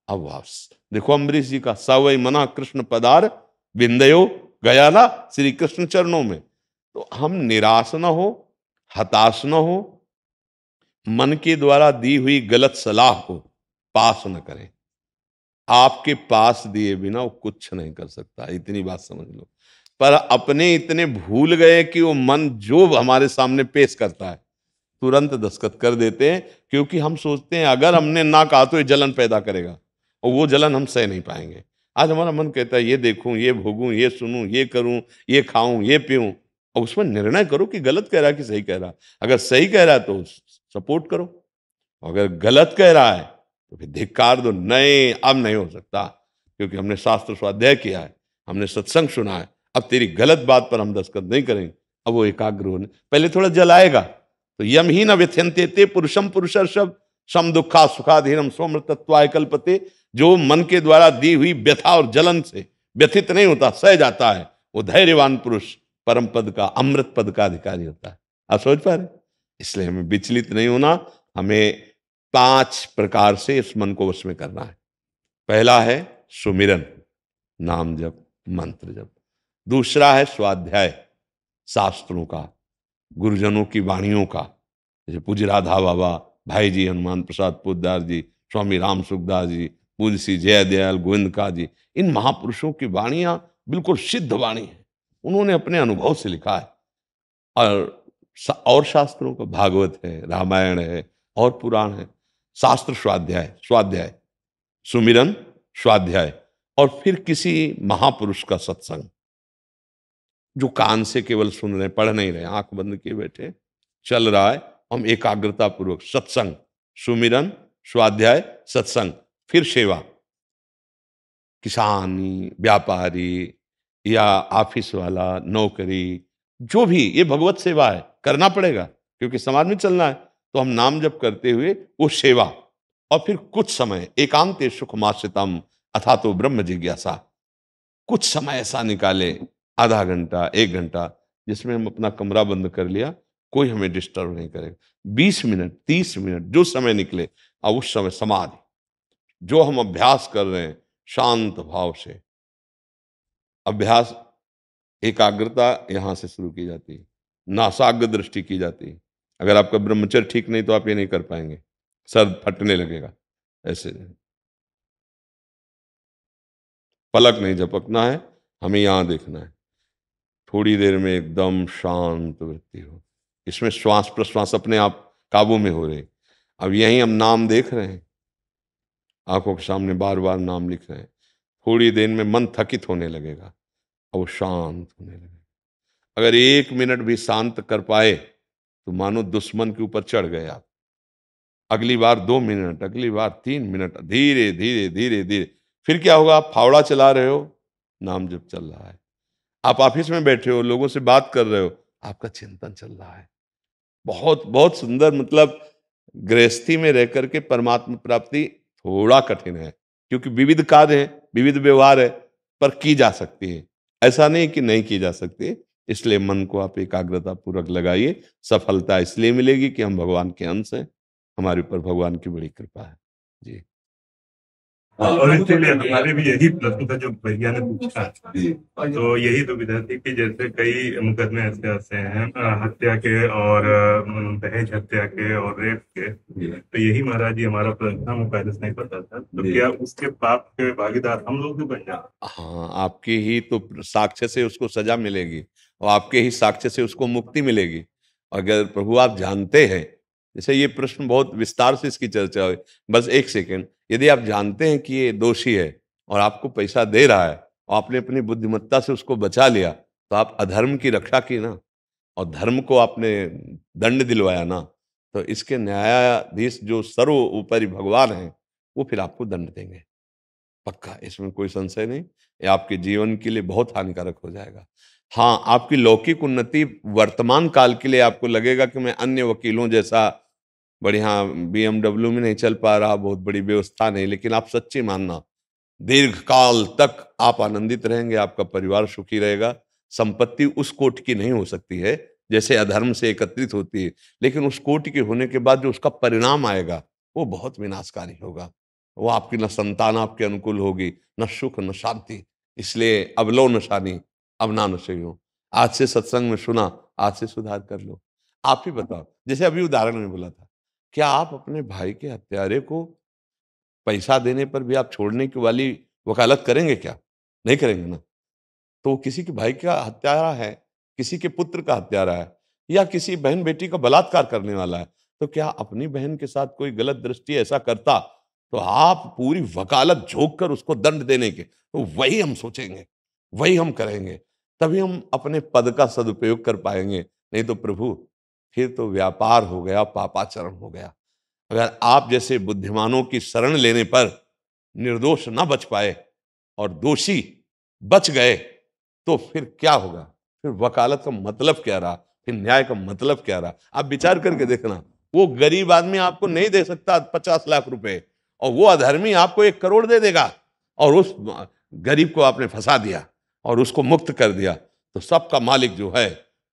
अब वापस। देखो अम्बरीश जी का सवई मना कृष्ण पदार बिंदयो, गया ना श्री कृष्ण चरणों में। तो हम निराश न हो, हताश न हो, मन के द्वारा दी हुई गलत सलाह को पास न करें। आपके पास दिए बिना वो कुछ नहीं कर सकता, इतनी बात समझ लो। पर अपने इतने भूल गए कि वो मन जो हमारे सामने पेश करता है तुरंत दस्तखत कर देते हैं, क्योंकि हम सोचते हैं अगर हमने ना कहा तो ये जलन पैदा करेगा, और वो जलन हम सह नहीं पाएंगे। आज हमारा मन कहता है ये देखूं, ये भोगूं, ये सुनूं, ये करूं, ये खाऊं, ये पीऊं, और उसमें निर्णय करो कि गलत कह रहा है कि सही कह रहा है। अगर सही कह रहा है तो सपोर्ट करो, अगर गलत कह रहा है तो फिर धिक्कार दो। नहीं, अब नहीं हो सकता, क्योंकि हमने शास्त्र स्वाध्याय किया है, हमने सत्संग सुना है, अब तेरी गलत बात पर हम दस्तखत नहीं करेंगे। अब वो एकाग्र होने पहले थोड़ा जलाएगा, तो यम ही न व्यथ्यन्ते ते पुरुषम पुरुषर्षभ सम दुखा सुखाधीनम सोमृतत्वाय कल्पते। जो मन के द्वारा दी हुई व्यथा और जलन से व्यथित नहीं होता, सह जाता है, वो धैर्यवान पुरुष परम पद का, अमृत पद का अधिकारी होता है। आप समझ पा रहे? इसलिए हमें विचलित नहीं होना, हमें 5 प्रकार से इस मन को वश में करना है। पहला है सुमिरन, नाम जप, मंत्र जप। दूसरा है स्वाध्याय, शास्त्रों का, गुरुजनों की वाणियों का, जैसे पूज्य राधा बाबा, भाई जी हनुमान प्रसाद पोद्दार जी, स्वामी राम सुखदास जी, पूज्य श्री जयदयाल गोविंदका जी, इन महापुरुषों की वाणियां बिल्कुल सिद्ध वाणी है, उन्होंने अपने अनुभव से लिखा है। और शास्त्रों का भागवत है, रामायण है और पुराण है। शास्त्र स्वाध्याय, स्वाध्याय, सुमिरन, स्वाध्याय, और फिर किसी महापुरुष का सत्संग, जो कान से केवल सुन रहे, पढ़ नहीं रहे, आंख बंद किए बैठे, चल रहा है, हम एकाग्रता पूर्वक सत्संग, सुमिरन, स्वाध्याय, सत्संग, फिर सेवा। किसानी, व्यापारी या ऑफिस वाला, नौकरी, जो भी, ये भगवत सेवा है, करना पड़ेगा क्योंकि समाज में चलना है। तो हम नाम जप करते हुए वो सेवा, और फिर कुछ समय एकांते सुखमाश्रितम अथा तो ब्रह्म जिज्ञासा, कुछ समय ऐसा निकाले, आधा घंटा, 1 घंटा, जिसमें हम अपना कमरा बंद कर लिया, कोई हमें डिस्टर्ब नहीं करेगा। 20 मिनट, 30 मिनट, जो समय निकले, और उस समय समाधि, जो हम अभ्यास कर रहे हैं, शांत भाव से अभ्यास, एकाग्रता यहां से शुरू की जाती है, नासाग्र दृष्टि की जाती है। अगर आपका ब्रह्मचर्य ठीक नहीं तो आप ये नहीं कर पाएंगे, सर फटने लगेगा, ऐसे पलक नहीं झपकना है, हमें यहां देखना है। थोड़ी देर में एकदम शांत वृत्ति हो, इसमें श्वास प्रश्वास अपने आप काबू में हो रहे। अब यही हम नाम देख रहे हैं, आंखों के सामने बार बार नाम लिख रहे हैं, थोड़ी देर में मन थकित होने लगेगा और वो शांत होने लगेगा। अगर 1 मिनट भी शांत कर पाए तो मानो दुश्मन के ऊपर चढ़ गए आप। अगली बार 2 मिनट, अगली बार 3 मिनट, धीरे धीरे धीरे धीरे, फिर क्या होगा? आप फावड़ा चला रहे हो, नाम जब चल रहा है। आप ऑफिस में बैठे हो, लोगों से बात कर रहे हो, आपका चिंतन चल रहा है। बहुत बहुत सुंदर। मतलब गृहस्थी में रह करके परमात्मा प्राप्ति थोड़ा कठिन है, क्योंकि विविध कार्य है, विविध व्यवहार है, पर की जा सकती है, ऐसा नहीं कि नहीं की जा सकती। इसलिए मन को आप एकाग्रता पूर्वक लगाइए। सफलता इसलिए मिलेगी कि हम भगवान के अंश हैं, हमारे ऊपर भगवान की बड़ी कृपा है जी। और इसीलिए हमारे भी यही प्रश्न था जो भैया ने पूछा, तो यही दुविधा थी कि जैसे कई मुकदमे ऐसे हैं हत्या के और दहेज हत्या के और रेप के, तो यही महाराज जी हमारा प्रश्न, हमें पहले से नहीं पता था, तो क्या उसके पाप के भागीदार हम लोग भी बन जाए? हाँ, आपके ही तो साक्ष्य से उसको सजा मिलेगी और आपके ही साक्ष्य से उसको मुक्ति मिलेगी। अगर प्रभु आप जानते हैं, जैसे ये प्रश्न बहुत विस्तार से इसकी चर्चा हुई, बस 1 सेकेंड, यदि आप जानते हैं कि ये दोषी है और आपको पैसा दे रहा है और आपने अपनी बुद्धिमत्ता से उसको बचा लिया, तो आप अधर्म की रक्षा की ना, और धर्म को आपने दंड दिलवाया ना, तो इसके न्यायाधीश जो सर्वोपरि भगवान है, वो फिर आपको दंड देंगे, पक्का, इसमें कोई संशय नहीं। ये आपके जीवन के लिए बहुत हानिकारक हो जाएगा। हाँ, आपकी लौकिक उन्नति वर्तमान काल के लिए आपको लगेगा कि मैं अन्य वकीलों जैसा बढ़िया BMW में नहीं चल पा रहा, बहुत बड़ी व्यवस्था नहीं, लेकिन आप सच्ची मानना, दीर्घ काल तक आप आनंदित रहेंगे, आपका परिवार सुखी रहेगा। संपत्ति उस कोटि की नहीं हो सकती है जैसे अधर्म से एकत्रित होती है, लेकिन उस कोटि के होने के बाद जो उसका परिणाम आएगा वो बहुत विनाशकारी होगा। वो आपकी न संतान आपके अनुकूल होगी, न सुख न शांति। इसलिए अब लो नशानी, अब ना नशे हो। आज से सत्संग में सुना, आज से सुधार कर लो। आप ही बताओ, जैसे अभी उदाहरण में बोला था, क्या आप अपने भाई के हत्यारे को पैसा देने पर भी आप छोड़ने की वाली वकालत करेंगे क्या? नहीं करेंगे ना। तो वो किसी के भाई का हत्यारा है, किसी के पुत्र का हत्यारा है, या किसी बहन बेटी का बलात्कार करने वाला है, तो क्या अपनी बहन के साथ कोई गलत दृष्टि ऐसा करता तो आप पूरी वकालत झोंक कर उसको दंड देने के, तो वही हम सोचेंगे, वही हम करेंगे, तभी हम अपने पद का सदुपयोग कर पाएंगे। नहीं तो प्रभु फिर तो व्यापार हो गया, पापाचरण हो गया। अगर आप जैसे बुद्धिमानों की शरण लेने पर निर्दोष न बच पाए और दोषी बच गए तो फिर क्या होगा? फिर वकालत का मतलब क्या रहा? फिर न्याय का मतलब क्या रहा? आप विचार करके देखना। वो गरीब आदमी आपको नहीं दे सकता 50 लाख रुपए, और वो अधर्मी आपको 1 करोड़ दे देगा, और उस गरीब को आपने फंसा दिया और उसको मुक्त कर दिया, तो सबका मालिक जो है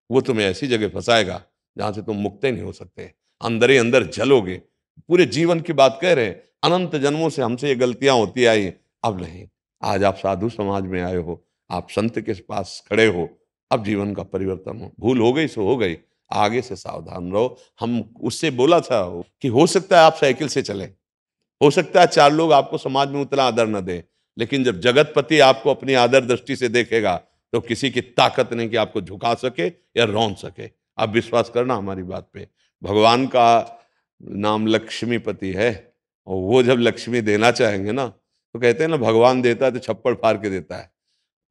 वो तुम्हें ऐसी जगह फंसाएगा जहां से तुम मुक्त ही नहीं हो सकते, अंदर ही अंदर जलोगे। पूरे जीवन की बात कह रहे हैं, अनंत जन्मों से हमसे ये गलतियां होती आई, अब नहीं। आज आप साधु समाज में आए हो, आप संत के पास खड़े हो, अब जीवन का परिवर्तन हो। भूल हो गई सो हो गई, आगे से सावधान रहो। हम उससे बोला था कि हो सकता है आप साइकिल से चले, हो सकता है 4 लोग आपको समाज में उतना आदर न दे, लेकिन जब जगतपति आपको अपनी आदर दृष्टि से देखेगा तो किसी की ताकत नहीं कि आपको झुका सके या रौंद सके। आप विश्वास करना हमारी बात पे। भगवान का नाम लक्ष्मीपति है, और वो जब लक्ष्मी देना चाहेंगे ना, तो कहते हैं ना, भगवान देता है तो छप्पड़ फाड़ के देता है।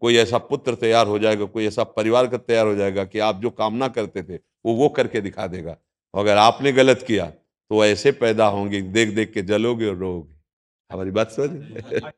कोई ऐसा पुत्र तैयार हो जाएगा, कोई ऐसा परिवार का तैयार हो जाएगा कि आप जो कामना करते थे वो करके दिखा देगा। और अगर आपने गलत किया तो ऐसे पैदा होंगे, देख देख के जलोगे और रोओगे। हमारी बात समझ?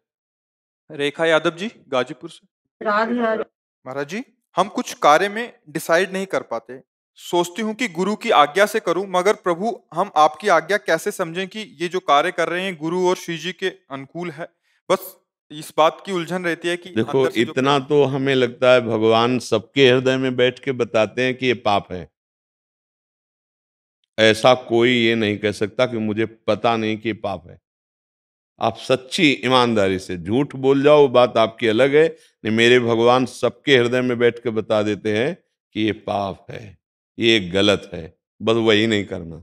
रेखा यादव जी, गाजीपुर से। राधे राधे। महाराज जी, हम कुछ कार्य में डिसाइड नहीं कर पाते। सोचती हूँ कि गुरु की आज्ञा से करूं, मगर प्रभु हम आपकी आज्ञा कैसे समझें कि ये जो कार्य कर रहे हैं गुरु और श्री जी के अनुकूल है। बस इस बात की उलझन रहती है कि देखो, अंदर से जो इतना तो हमें लगता है भगवान सबके हृदय में बैठ के बताते हैं कि ये पाप है। ऐसा कोई ये नहीं कह सकता कि मुझे पता नहीं कि ये पाप है। आप सच्ची ईमानदारी से झूठ बोल जाओ, वो बात आपकी अलग है। नहीं, मेरे भगवान सबके हृदय में बैठ के बता देते हैं कि ये पाप है, ये गलत है, बस वही नहीं करना।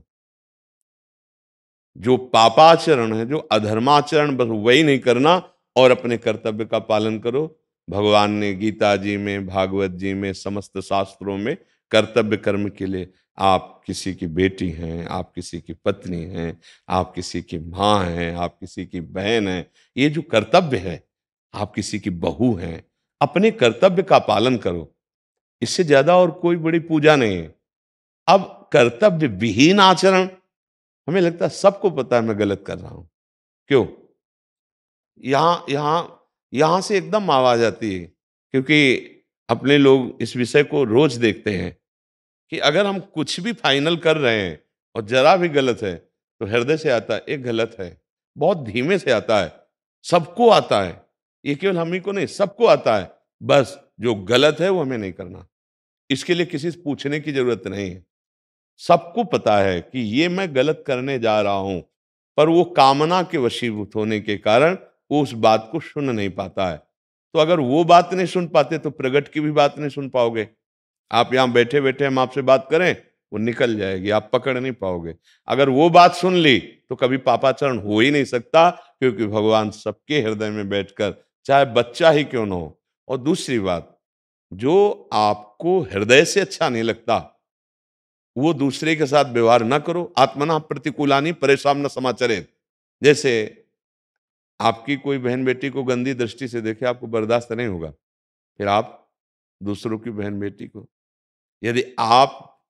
जो पापाचरण है, जो अधर्माचरण, बस वही नहीं करना और अपने कर्तव्य का पालन करो। भगवान ने गीता जी में, भागवत जी में, समस्त शास्त्रों में कर्तव्य कर्म के लिए, आप किसी की बेटी हैं, आप किसी की पत्नी हैं, आप किसी की माँ हैं, आप किसी की बहन हैं, ये जो कर्तव्य है, आप किसी की बहू हैं, अपने कर्तव्य का पालन करो। इससे ज्यादा और कोई बड़ी पूजा नहीं है। अब कर्तव्य विहीन आचरण, हमें लगता है सबको पता है मैं गलत कर रहा हूं, क्यों? यहां यहां यहां से एकदम आवाज आती है, क्योंकि अपने लोग इस विषय को रोज देखते हैं कि अगर हम कुछ भी फाइनल कर रहे हैं और जरा भी गलत है तो हृदय से आता है एक गलत है, बहुत धीमे से आता है, सबको आता है, ये केवल हम ही को नहीं, सबको आता है। बस जो गलत है वो हमें नहीं करना, इसके लिए किसी से पूछने की जरूरत नहीं है। सबको पता है कि ये मैं गलत करने जा रहा हूं, पर वो कामना के वशीभूत होने के कारण वो उस बात को सुन नहीं पाता है। तो अगर वो बात नहीं सुन पाते तो प्रगट की भी बात नहीं सुन पाओगे। आप यहां बैठे बैठे हम आपसे बात करें, वो निकल जाएगी, आप पकड़ नहीं पाओगे। अगर वो बात सुन ली तो कभी पापाचरण हो ही नहीं सकता, क्योंकि भगवान सबके हृदय में बैठकर, चाहे बच्चा ही क्यों न हो। और दूसरी बात, जो आपको हृदय से अच्छा नहीं लगता वो दूसरे के साथ व्यवहार ना करो। आत्मना प्रतिकूलानी परेशान न समाचरित। जैसे आपकी कोई बहन बेटी को गंदी दृष्टि से देखे, आपको बर्दाश्त नहीं होगा, फिर आप दूसरों की बहन बेटी को, यदि आप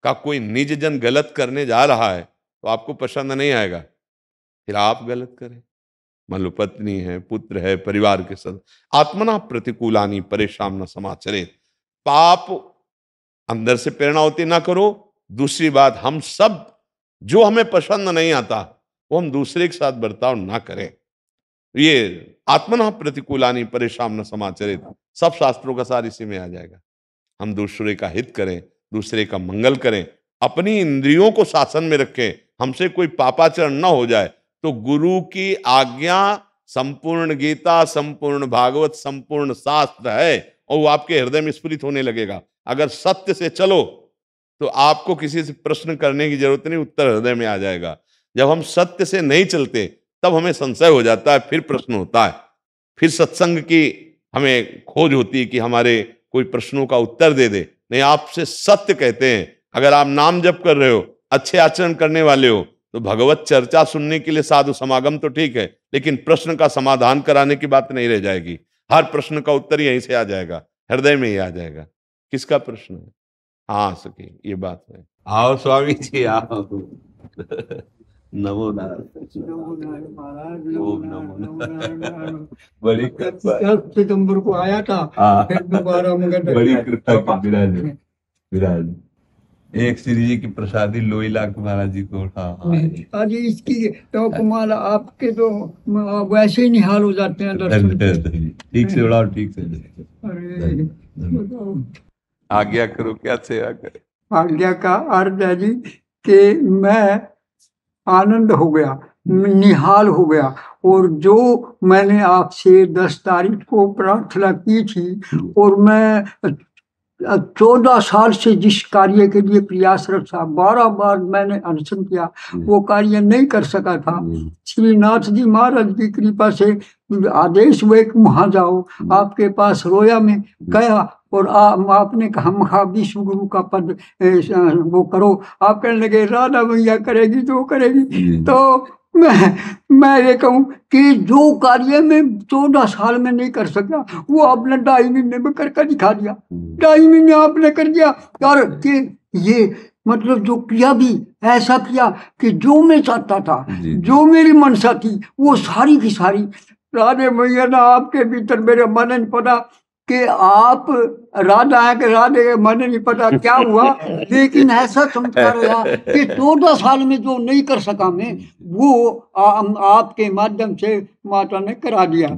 का कोई निज जन गलत करने जा रहा है तो आपको पसंद नहीं आएगा, फिर आप गलत करें। मान लो पत्नी है, पुत्र है, परिवार के सदस्य, आत्मना प्रतिकूलानी परेशान न समाचरित। पाप अंदर से प्रेरणा होती ना करो। दूसरी बात, हम सब जो हमें पसंद नहीं आता वो हम दूसरे के साथ बर्ताव ना करें। ये आत्मनः प्रतिकूलानि परेशान न समाचरित, सब शास्त्रों का सार इसी में आ जाएगा। हम दूसरे का हित करें, दूसरे का मंगल करें, अपनी इंद्रियों को शासन में रखें, हमसे कोई पापाचरण न हो जाए, तो गुरु की आज्ञा संपूर्ण गीता, संपूर्ण भागवत, संपूर्ण शास्त्र है और वो आपके हृदय में स्फुरित होने लगेगा। अगर सत्य से चलो तो आपको किसी से प्रश्न करने की जरूरत नहीं, उत्तर हृदय में आ जाएगा। जब हम सत्य से नहीं चलते तब हमें संशय हो जाता है, फिर प्रश्न होता है, फिर सत्संग की हमें खोज होती है कि हमारे कोई प्रश्नों का उत्तर दे दे। नहीं, आपसे सत्य कहते हैं। अगर आप नाम जप कर रहे हो, अच्छे आचरण करने वाले हो, तो भगवत चर्चा सुनने के लिए साधु समागम तो ठीक है, लेकिन प्रश्न का समाधान कराने की बात नहीं रह जाएगी। हर प्रश्न का उत्तर यहीं से आ जाएगा, हृदय में ही आ जाएगा। किसका प्रश्न है? हाँ सके, ये बात है। आओ स्वामी जी आओ। नमो नारायण। ओम नमो नारायण। बड़ी कृपा। 10 सितंबर को आया था, फिर दोबारा मगर बड़ी कृपा की विराज। एक श्री जी की प्रसादी लोई लाख महाराज जी को। आज इसकी तो कुमार आपके तो वैसे ही निहाल हो जाते हैं दर्शन। ठीक से उड़ाओ, ठीक से। अरे आज्ञा करो, क्या सेवा करे। आज्ञा का अर्थ है जी कि मैं आनंद हो गया, निहाल हो गया। और जो मैंने आपसे 10 तारीख को प्रार्थना की थी और मैं 14 साल से जिस कार्य के लिए प्रयासरत था, 12 बार मैंने अनशन किया, वो कार्य नहीं कर सका था। श्रीनाथ जी महाराज की कृपा से आदेश हुए कि वहां जाओ, आपके पास रोया में गया और आपने कहा महा विश्व गुरु का पद वो करो। आप कहने लगे राधा मैया करेगी तो करेगी। तो मैं ये कहूँ कि जो कार्य में 14 साल में नहीं कर सका, वो आपने 2.5 महीने में करके दिखा दिया। 2.5 महीने आपने कर दिया। और कि ये मतलब जो किया भी ऐसा किया कि जो मैं चाहता था, जो मेरी मनसा थी, वो सारी की सारी राधे मैया ने आपके भीतर मेरे मन नहीं पता कि आप राधा है कि राधे के मन नहीं पता क्या हुआ, लेकिन ऐसा चमत्कार हुआ कि 14 साल में जो नहीं कर सका मैं, वो आपके माध्यम से माता ने करा दिया।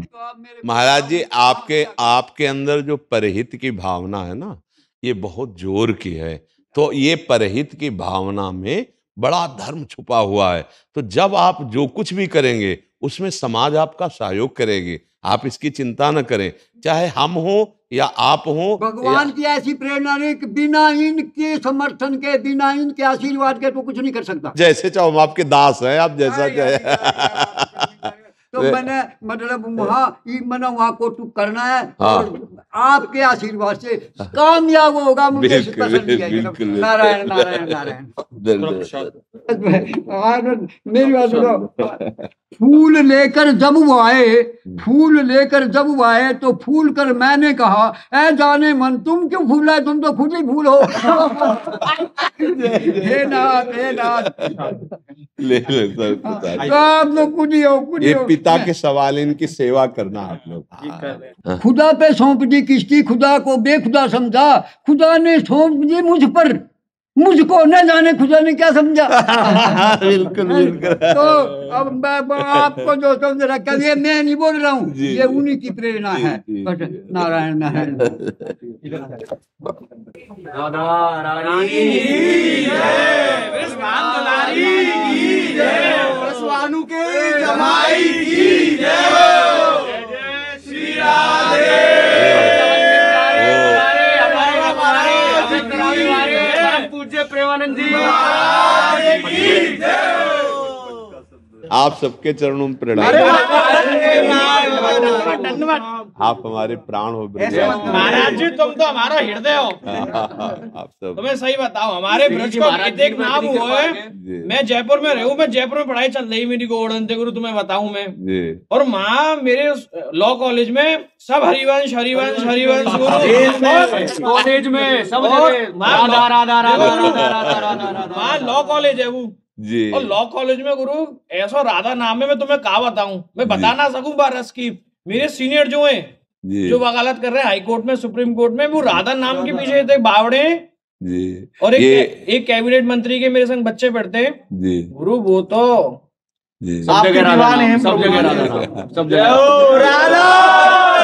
महाराज जी, आपके अंदर जो परहित की भावना है ना, ये बहुत जोर की है। तो ये परहित की भावना में बड़ा धर्म छुपा हुआ है। तो जब आप जो कुछ भी करेंगे उसमें समाज आपका सहयोग करेगी। आप इसकी चिंता न करें, चाहे हम हो या आप हो। भगवान की ऐसी प्रेरणा नहीं कि बिना इनके समर्थन के, बिना इनके आशीर्वाद के तो कुछ नहीं कर सकता। जैसे चाहो, हम आपके दास हैं, आप जैसा चाहे। तो मैंने मतलब वहाँ को तू करना है और आपके आशीर्वाद से कामयाब होगा। मुझे पसंद है। नारायण नारायण नारायण। मेरी बात सुनो। फूल लेकर जब वो आए तो फूल कर मैंने कहा, ऐ जाने मन तुम क्यों फूल है, तुम तो खुद ही फूल हो। हे नाथ हे नाथ। तो आप लोग खुद ही हो, खुद ही हो। पिता के सवाल, इनकी सेवा करना आप लोग। खुदा पे सौंप दी किश्ती, खुदा को बेखुदा समझा, खुदा ने सौंप दी मुझ पर, मुझको न जाने खुदा ने क्या समझा। बिल्कुल बिल्कुल। तो अब मैं आपको जो समझ रखा, ये मैं नहीं बोल रहा हूँ, ये उन्हीं की प्रेरणा है। नारायण नारायण। राधा रानी की जय, विश्वान दुलारी की जय, विश्वानु के जमाई की जय, जय श्री राधे। पूज्य प्रेमानंद जी की जय। आप सबके चरणों में प्रणाम। आप हमारे प्राण हो महाराज जी, तुम तो हमारा हृदय हो। आप सब। तुम्हें सही बताओ, हमारे ब्रज को एक नाम हुआ है। मैं जयपुर में रहूं, मैं जयपुर में पढ़ाई चल रही मेरी गोवर्धन गुरु, तुम्हें बताऊं मैं। और माँ मेरे लॉ कॉलेज में सब हरिवंश हरिवंश हरिवंश कॉलेज में सब माँ लॉ कॉलेज है वो जी। और लॉ कॉलेज में गुरु ऐसा राधा नाम है, मैं तुम्हें क्या बताऊं, मैं बता ना सकूं बारस की। मेरे सीनियर जो हैं, जो वकालत कर रहे हैं हाई कोर्ट में, सुप्रीम कोर्ट में, वो राधा नाम के पीछे थे बावड़े जी। और एक कैबिनेट मंत्री के मेरे संग बच्चे पढ़ते हैं गुरु, वो तो जी। सब जगह राधा नाम, सब जगह राधा नाम, सब जगह राधा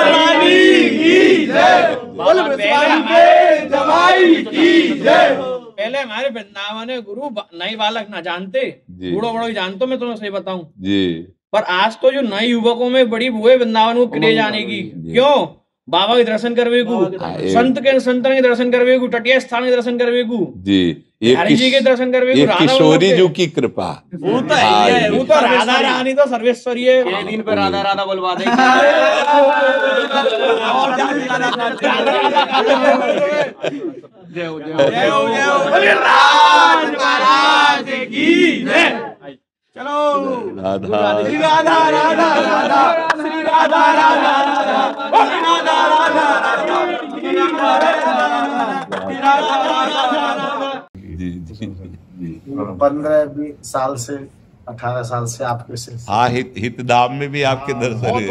रानी की जय, बोल विश्वामित्र के जमाई की जय। पहले हमारे वृंदावन में गुरु नई बालक ना जानते, बूढ़ो बड़ो ही जानतो, मैं तुम्हें सही बताऊं जी। पर आज तो जो नए युवकों में बड़ी बुए वृंदावन को क्रेज आने की, क्यों? बाबा के दर्शन करवे को, संतन के दर्शन करवे को, तटीय स्थान के दर्शन करवे को जी, हरि जी के दर्शन करवे को, किशोरी जी की कृपा। वो तो है, वो तो राधा रानी तो सर्वेश्वरी है। ये दिन पे राधा राधा बोलवा दे। महाराज की जय। चलो राधा श्री राधा राधा राधा श्री राधा राधा राधा राधा राधा। जी जी। 15-20 साल से 18 साल से आपके से हाँ, हितधाम में भी आपके दर्शन हुए थे।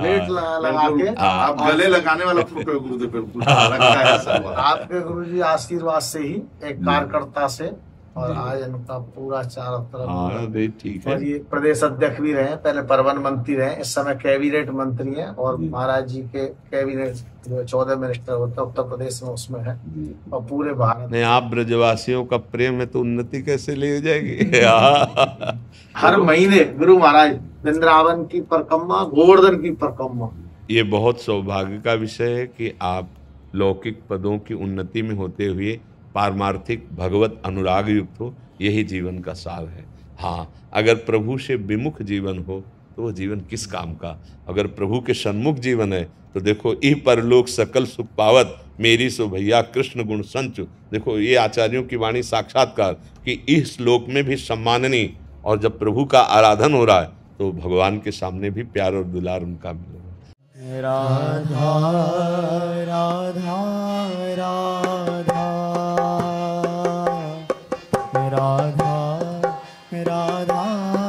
लेट लगा के आप गले लगाने वाला फोटो गुरुदेव बिल्कुल लगता है सब। आपके गुरुजी आशीर्वाद से ही एक कार्यकर्ता से, और आज इनका पूरा चारों तरफ, ठीक और है। ये प्रदेश अध्यक्ष भी रहे, पहले परिवहन मंत्री रहे, इस समय कैबिनेट मंत्री हैं, और महाराज जी के कैबिनेट जो 14 मिनिस्टर होता है उत्तर प्रदेश में, उसमें है, और पूरे भारत नहीं, आप ब्रजवासियों का प्रेम है तो उन्नति कैसे ले जाएगी। हर महीने गुरु महाराज वृंदावन की परिक्रमा, गोवर्धन की परिक्रमा। ये बहुत सौभाग्य का विषय है कि आप लौकिक पदों की उन्नति में होते हुए पारमार्थिक भगवत अनुराग युक्त हो, यही जीवन का सार है। हाँ, अगर प्रभु से विमुख जीवन हो तो वो जीवन किस काम का। अगर प्रभु के सन्मुख जीवन है तो देखो, ई परलोक सकल सुख पावत, मेरी सो भैया कृष्ण गुण संचु। देखो, ये आचार्यों की वाणी साक्षात्कार कि इस श्लोक में भी सम्माननीय, और जब प्रभु का आराधन हो रहा है तो भगवान के सामने भी प्यार और दुलार उनका मिल रहा है। राधा राधा राधा राधा राधा राधा राधा राधा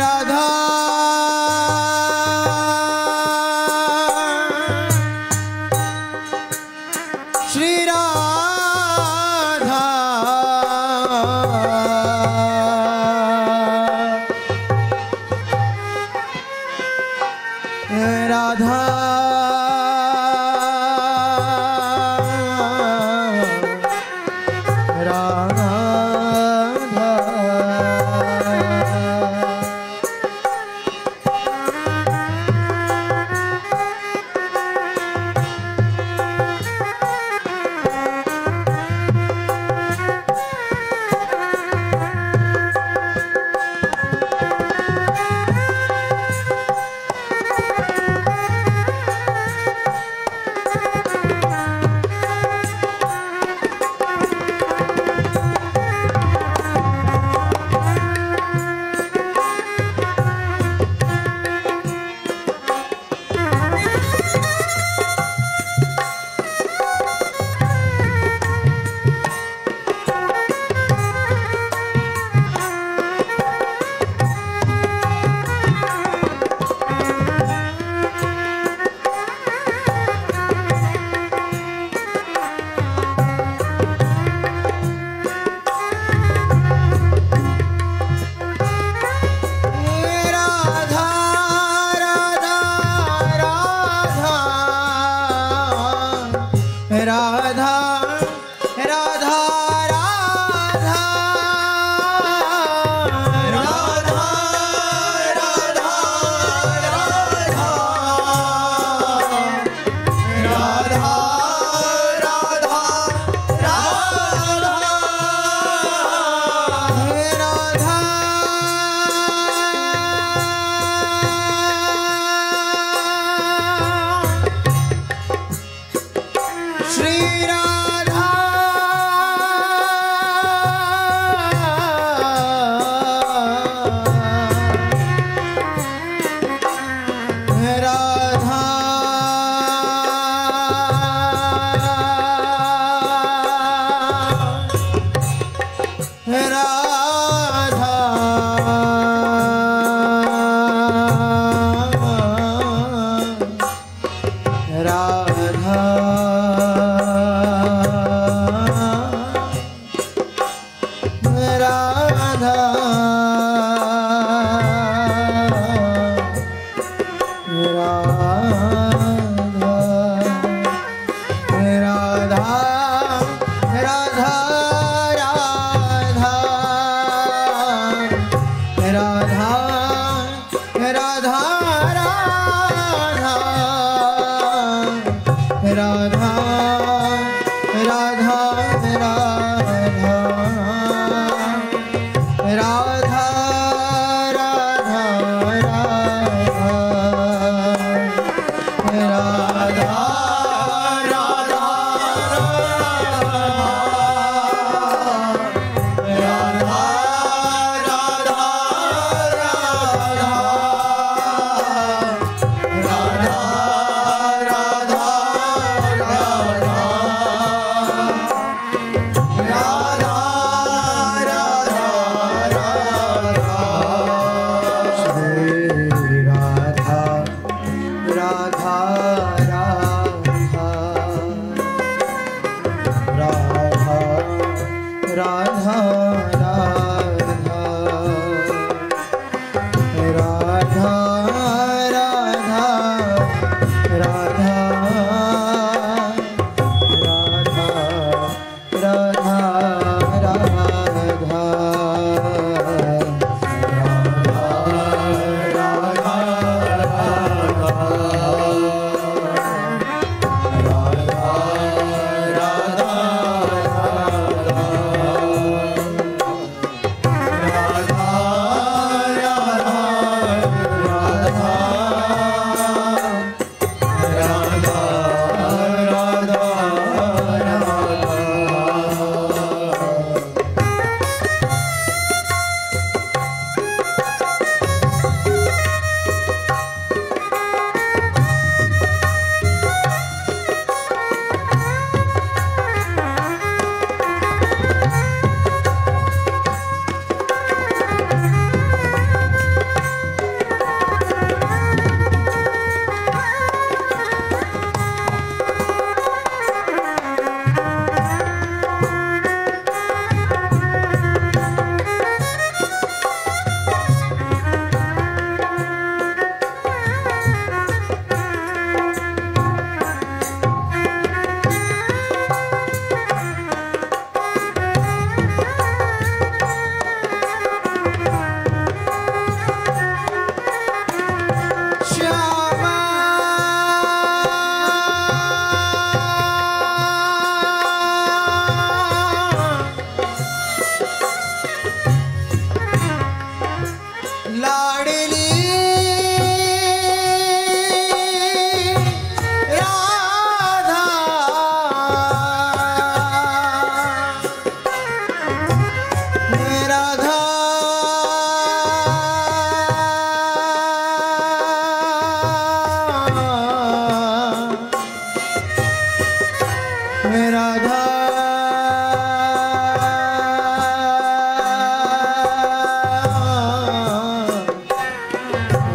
राधा राधा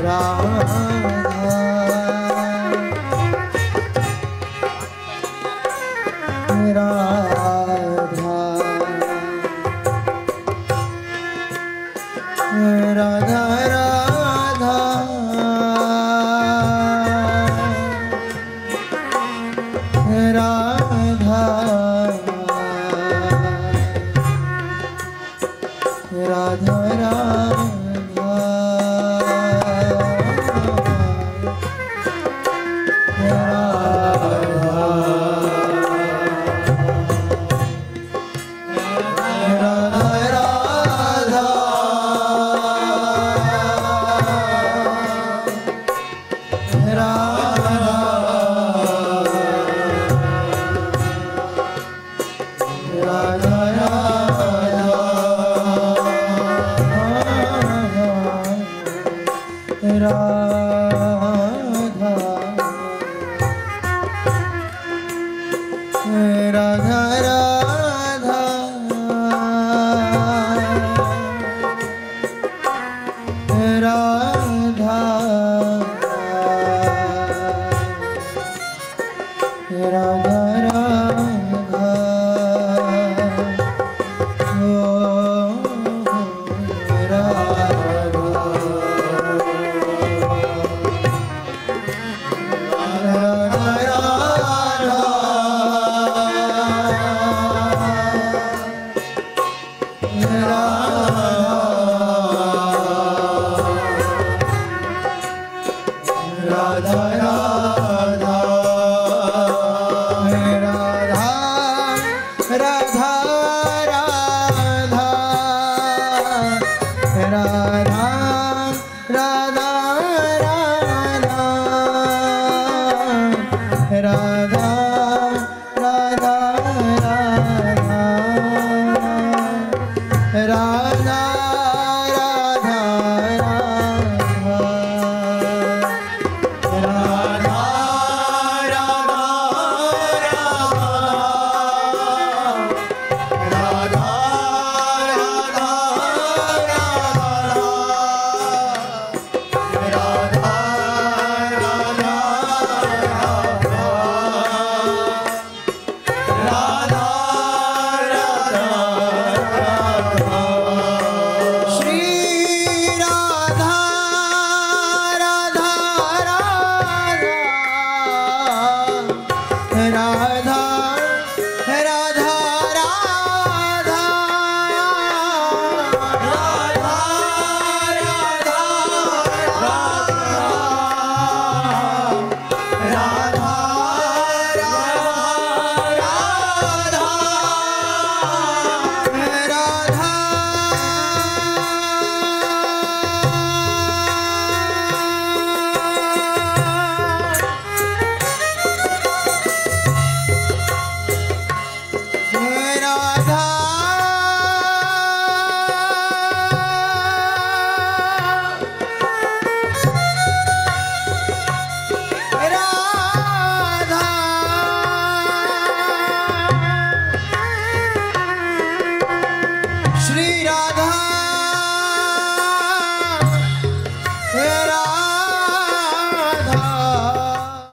राधा राधा राधा राधा राधा राधा